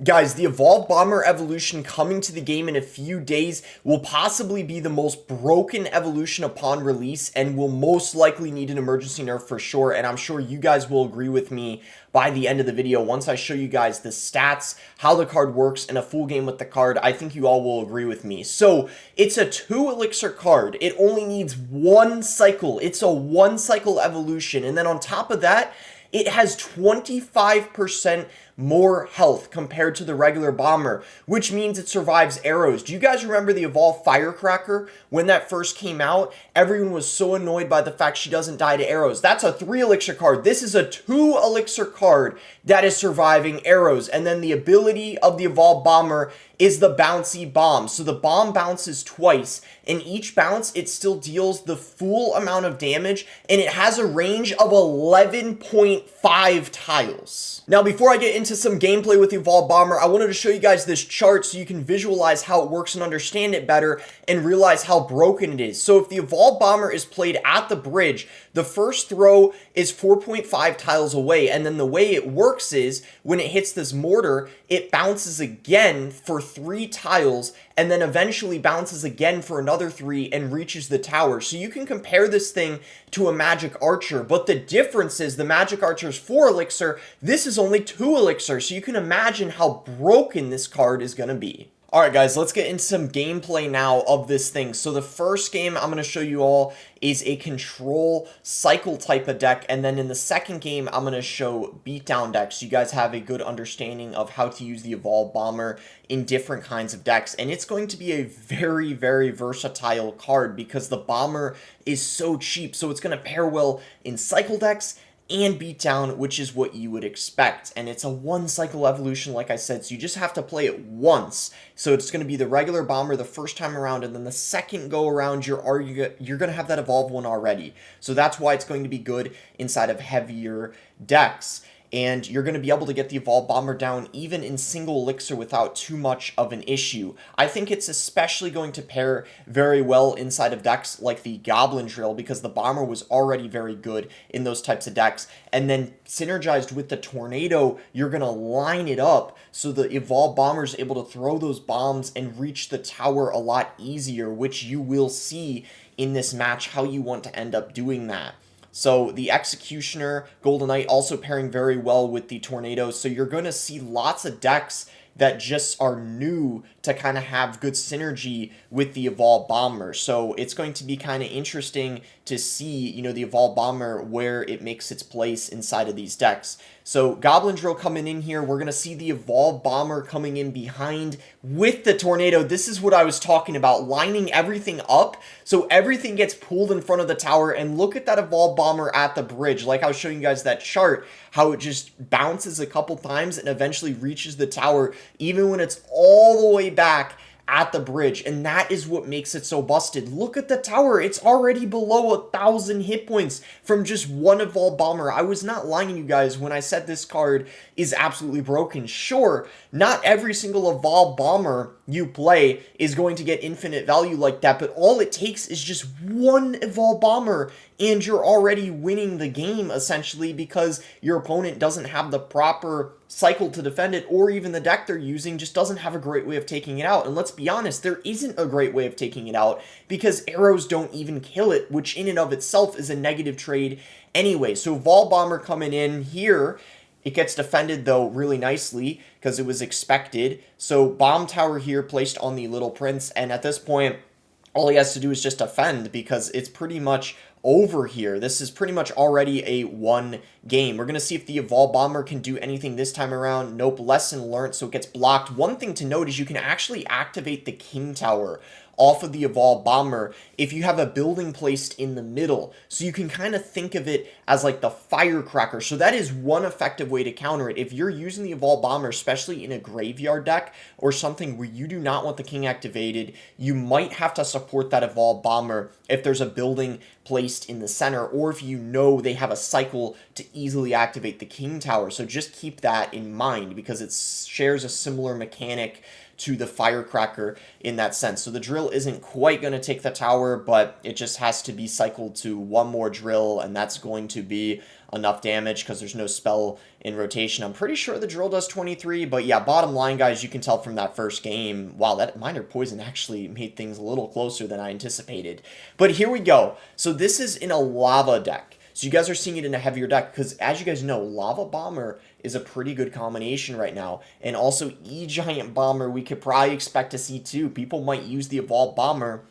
Guys, the Evolved Bomber evolution coming to the game in a few days will possibly be the most broken evolution upon release and will most likely need an emergency nerf for sure, and I'm sure you guys will agree with me by the end of the video. Once I show you guys the stats, how the card works, and a full game with the card, I think you all will agree with me. So, it's a 2 elixir card. It only needs 1 cycle. It's a 1 cycle evolution, and then on top of that, it has 25% more health compared to the regular bomber, which means it survives arrows. Do you guys remember the Evolved Firecracker? When that first came out, everyone was so annoyed by the fact she doesn't die to arrows. That's a 3 elixir card. This is a 2 elixir card that is surviving arrows. And then the ability of the Evolved Bomber is the bouncy bomb. So the bomb bounces twice, and each bounce it still deals the full amount of damage, and it has a range of 11.5 tiles. Now, before I get into some gameplay with the Evolved Bomber, I wanted to show you guys this chart so you can visualize how it works and understand it better and realize how broken it is. So if the Evolved Bomber is played at the bridge, the first throw is 4.5 tiles away, and then the way it works is when it hits this mortar, it bounces again for 3 tiles, and then eventually bounces again for another 3 and reaches the tower. So you can compare this thing to a Magic Archer, but the difference is the Magic Archer is 4 elixir, this is only 2 elixir, so you can imagine how broken this card is going to be. Alright guys, let's get into some gameplay now of this thing. So the first game I'm going to show you all is a control cycle type of deck, and then in the second game I'm going to show beatdown decks so you guys have a good understanding of how to use the Evolved Bomber in different kinds of decks. And it's going to be a very, very versatile card because the Bomber is so cheap, so it's going to pair well in cycle decks and beatdown, which is what you would expect. And it's a 1 cycle evolution, like I said, so you just have to play it once. So it's going to be the regular bomber the first time around, and then the second go around you're going to have that evolved one already. So that's why it's going to be good inside of heavier decks. And you're going to be able to get the Evolved Bomber down even in single elixir without too much of an issue. I think it's especially going to pair very well inside of decks like the Goblin Drill because the Bomber was already very good in those types of decks. And then synergized with the Tornado, you're going to line it up so the Evolved Bomber is able to throw those bombs and reach the tower a lot easier, which you will see in this match how you want to end up doing that. So the Executioner, Golden Knight also pairing very well with the Tornado. So you're going to see lots of decks that just are new to kind of have good synergy with the Evolved Bomber. So it's going to be kind of interesting to see, you know, the Evolved Bomber where it makes its place inside of these decks. So Goblin Drill coming in here, we're going to see the Evolved Bomber coming in behind with the Tornado. This is what I was talking about, lining everything up so everything gets pulled in front of the tower. And look at that Evolved Bomber at the bridge. Like I was showing you guys that chart, how it just bounces a couple times and eventually reaches the tower, even when it's all the way back at the bridge. And that is what makes it so busted. Look at the tower. It's already below 1,000 hit points from just one Evolved Bomber. I was not lying to you guys when I said this card is absolutely broken. Sure, not every single Evolved Bomber you play is going to get infinite value like that, but all it takes is just one Evolved Bomber and you're already winning the game essentially because your opponent doesn't have the proper cycle to defend it, or even the deck they're using just doesn't have a great way of taking it out. And let's be honest, there isn't a great way of taking it out because arrows don't even kill it, which in and of itself is a negative trade anyway. So Evolved Bomber coming in here, it gets defended though really nicely because it was expected. So Bomb Tower here placed on the Little Prince, and at this point all he has to do is just defend because it's pretty much over here. This is pretty much already a 1 game. We're going to see if the Evolved Bomber can do anything this time around. Nope, lesson learned, so it gets blocked. One thing to note is you can actually activate the King Tower off of the Evolved Bomber if you have a building placed in the middle. So you can kind of think of it as like the Firecracker. So that is one effective way to counter it. If you're using the Evolved Bomber, especially in a graveyard deck or something where you do not want the King activated, you might have to support that Evolved Bomber if there's a building placed in the center, or if you know they have a cycle to easily activate the King Tower. So just keep that in mind because it shares a similar mechanic to the Firecracker in that sense. So the drill isn't quite going to take the tower, but it just has to be cycled to one more drill, and that's going to be enough damage because there's no spell in rotation. I'm pretty sure the drill does 23, but yeah, bottom line, guys, you can tell from that first game, wow, that Minor Poison actually made things a little closer than I anticipated. But here we go. So this is in a lava deck. So you guys are seeing it in a heavier deck because, as you guys know, Lava Bomber is a pretty good combination right now. And also E-Giant Bomber we could probably expect to see too. People might use the Evolved Bomber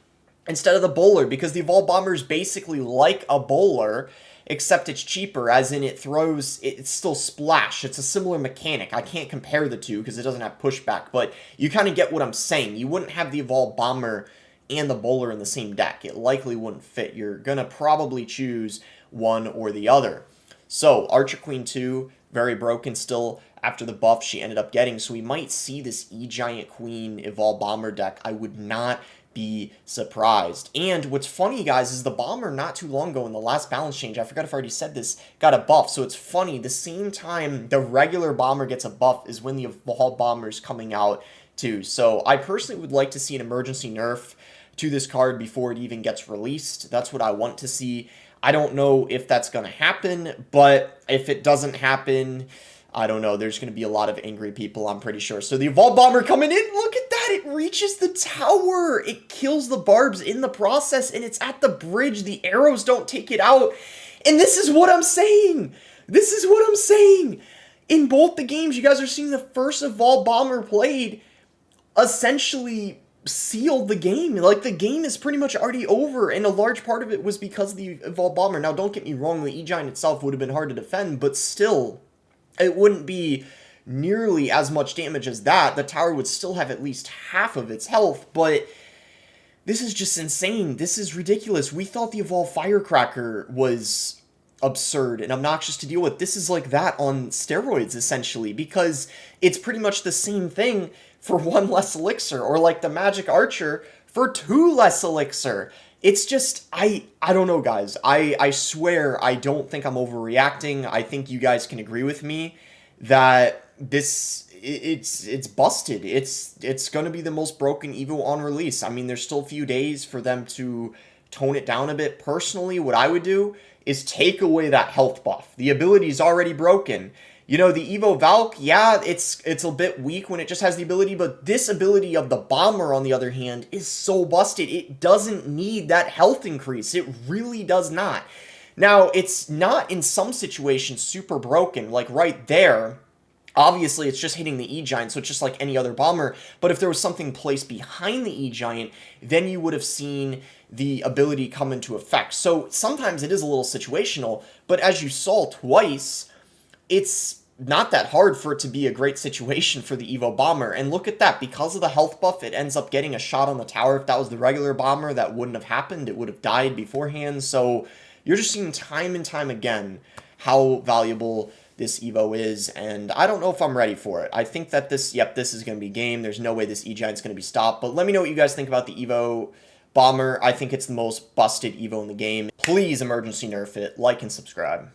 instead of the Bowler because the Evolved Bomber is basically like a Bowler, except it's cheaper, as in it throws, it's still Splash. It's a similar mechanic. I can't compare the two because it doesn't have pushback, but you kind of get what I'm saying. You wouldn't have the Evolved Bomber and the Bowler in the same deck. It likely wouldn't fit. You're going to probably choose one or the other. So Archer Queen 2, very broken still after the buff she ended up getting. So we might see this E-Giant Queen Evolved Bomber deck. I would not be surprised. And what's funny, guys, is the Bomber not too long ago in the last balance change, I forgot if I already said this, got a buff. So it's funny, the same time the regular Bomber gets a buff is when the Evolved Bomber is coming out too. So I personally would like to see an emergency nerf to this card before it even gets released. That's what I want to see. I don't know if that's going to happen, but if it doesn't happen, I don't know. There's going to be a lot of angry people, I'm pretty sure. So the Evolved Bomber coming in, look at that. It reaches the tower. It kills the barbs in the process, and it's at the bridge. The arrows don't take it out. And this is what I'm saying. This is what I'm saying. In both the games, you guys are seeing the first Evolved Bomber played essentially sealed the game. Like, the game is pretty much already over, and a large part of it was because of the Evolved Bomber. Now, don't get me wrong, the E-Giant itself would have been hard to defend, but still, it wouldn't be nearly as much damage as that. The tower would still have at least half of its health, but this is just insane. This is ridiculous. We thought the Evolved Firecracker was absurd and obnoxious to deal with. This is like that on steroids, essentially, because it's pretty much the same thing for one less elixir, or like the Magic Archer for 2 less elixir. It's just, I don't know, guys. I swear I don't think I'm overreacting. I think you guys can agree with me that it's busted. It's going to be the most broken Evo on release. I mean, there's still a few days for them to tone it down a bit. Personally, what I would do is take away that health buff. The ability is already broken. You know, the Evo Valk, yeah, it's a bit weak when it just has the ability, but this ability of the Bomber, on the other hand, is so busted. It doesn't need that health increase. It really does not. Now, it's not in some situations super broken, like right there. Obviously, it's just hitting the E-Giant, so it's just like any other Bomber. But if there was something placed behind the E-Giant, then you would have seen the ability come into effect. So sometimes it is a little situational, but as you saw twice, it's not that hard for it to be a great situation for the Evo Bomber. And look at that. Because of the health buff, it ends up getting a shot on the tower. If that was the regular Bomber, that wouldn't have happened. It would have died beforehand. So you're just seeing time and time again how valuable this Evo is. And I don't know if I'm ready for it. I think that this is going to be game. There's no way this E-Giant's going to be stopped. But let me know what you guys think about the Evo Bomber. I think it's the most busted Evo in the game. Please emergency nerf it. Like and subscribe.